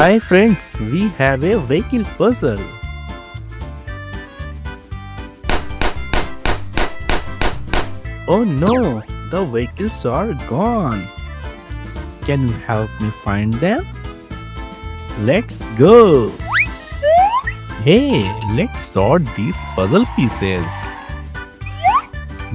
Hi friends, we have a vehicle puzzle. Oh no, the vehicles are gone. Can you help me find them? Let's go. Hey, let's sort these puzzle pieces.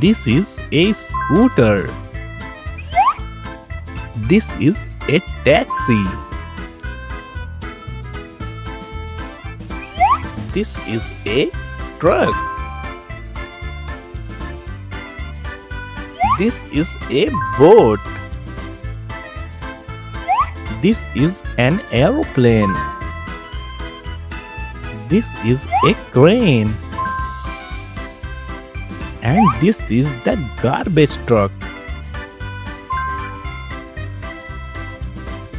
This is a scooter. This is a taxi. This is a truck. This is a boat. This is an aeroplane. This is a crane. And this is the garbage truck.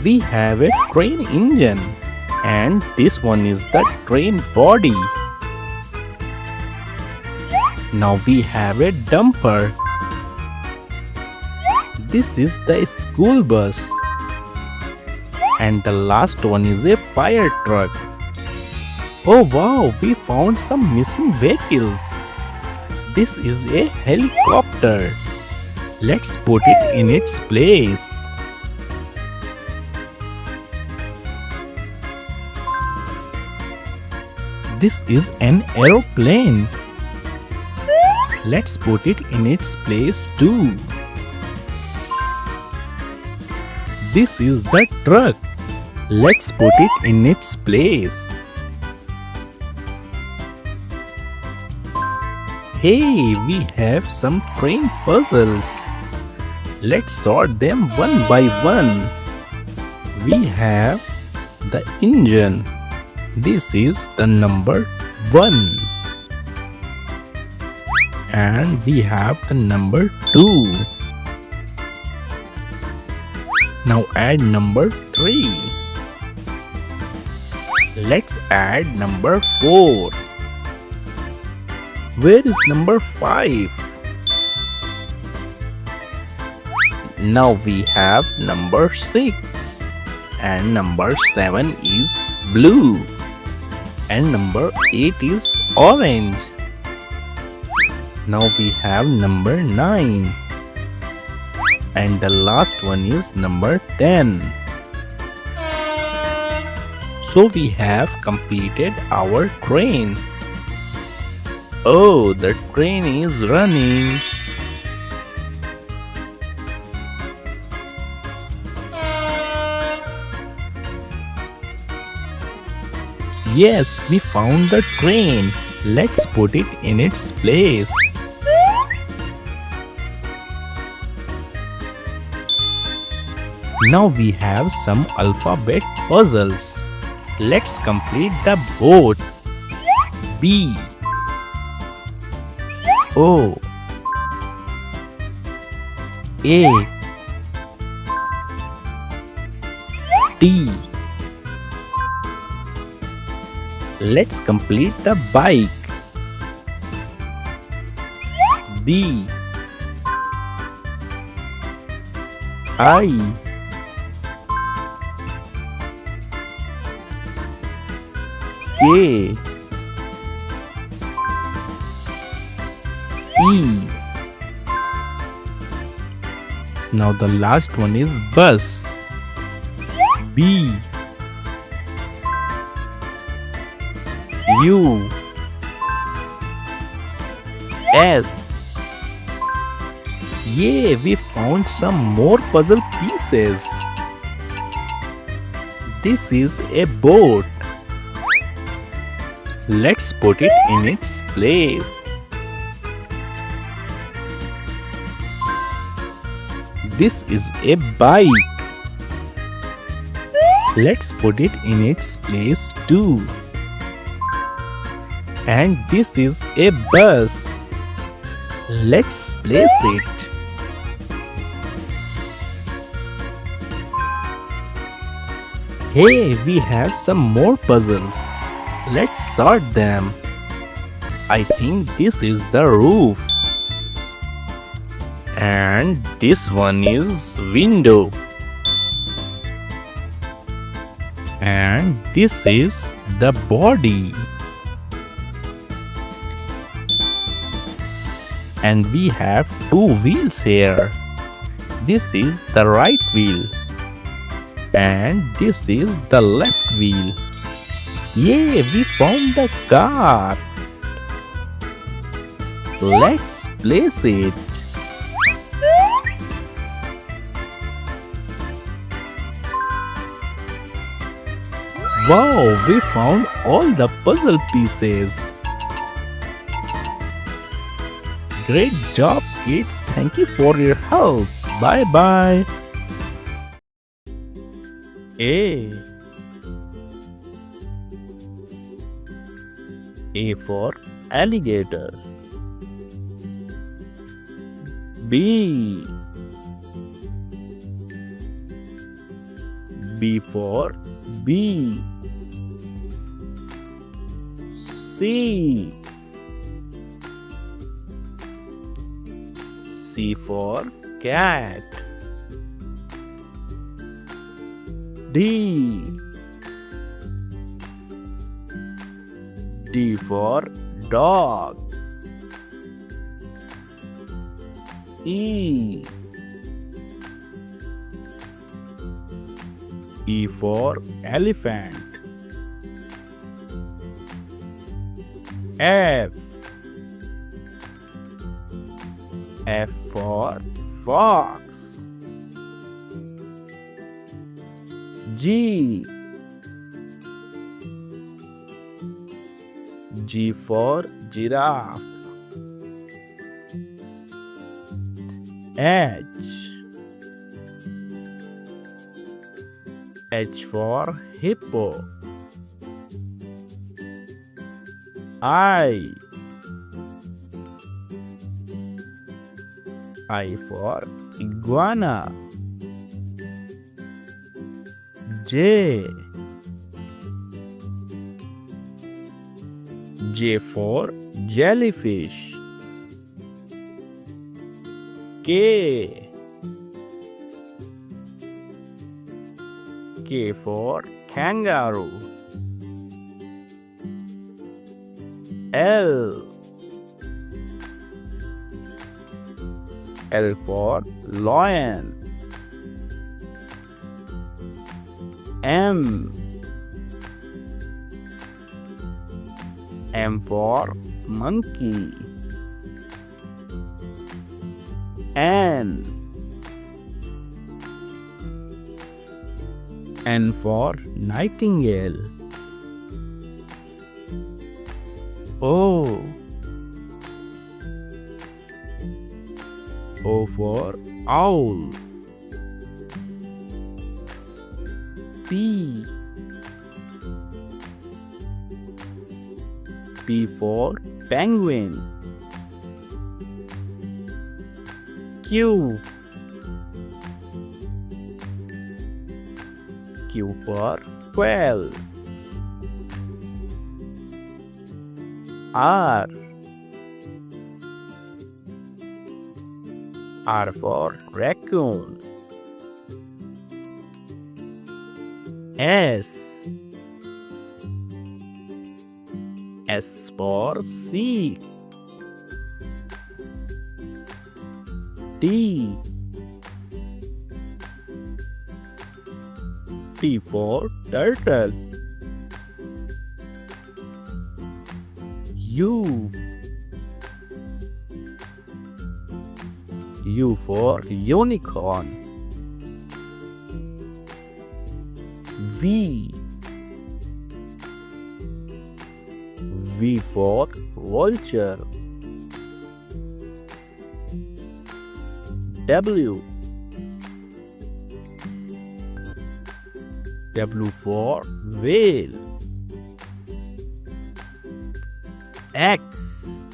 We have a train engine. And this one is the train body. Now we have a dumper. This is the school bus. And the last one is a fire truck. Oh wow, we found some missing vehicles. This is a helicopter. Let's put it in its place. This is an aeroplane. Let's put it in its place too. This is the truck. Let's put it in its place. Hey, we have some train puzzles. Let's sort them one by one. We have the engine. This is the number 1. And we have the number 2. Now add number 3. Let's add number 4. Where is number 5? Now we have number 6. And number 7 is blue. And number 8 is orange. Now we have number 9. And the last one is number 10. So we have completed our train. Oh, the train is running. Yes, we found the train. Let's put it in its place. Now we have some alphabet puzzles. Let's complete the boat. B O A T. Let's complete the bike. B I K E. Now the last one is bus. B U S. Yeah, we found some more puzzle pieces. This is a boat. Let's put it in its place. This is a bike. Let's put it in its place too. And this is a bus. Let's place it. Hey, we have some more puzzles. Let's sort them. I think this is the roof. And this one is window. And this is the body. And we have two wheels here. This is the right wheel. And this is the left wheel. Yay, we found the car. Let's place it. Wow, we found all the puzzle pieces. Great job, kids. Thank you for your help. Bye bye. A. A for alligator. B. B for bee. C. C for cat. D. D for dog. E. E for elephant. F. F for fox. G. G for giraffe. H. H for hippo. I. I for iguana. J. J for jellyfish. K. K for kangaroo. L. L for lion. M. M for monkey. N. N for nightingale. O. O for owl. P. P for penguin. Q. Q for quail. R. R for raccoon. S. S for sea. T. T for turtle. U. U for unicorn. V. V for vulture. W. W for whale. X.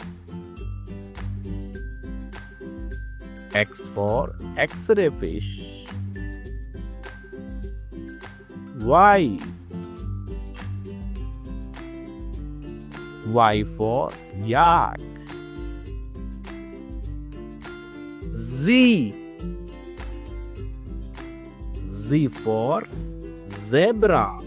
X for X-ray fish. Y. Y for yak. Z. Z for zebra.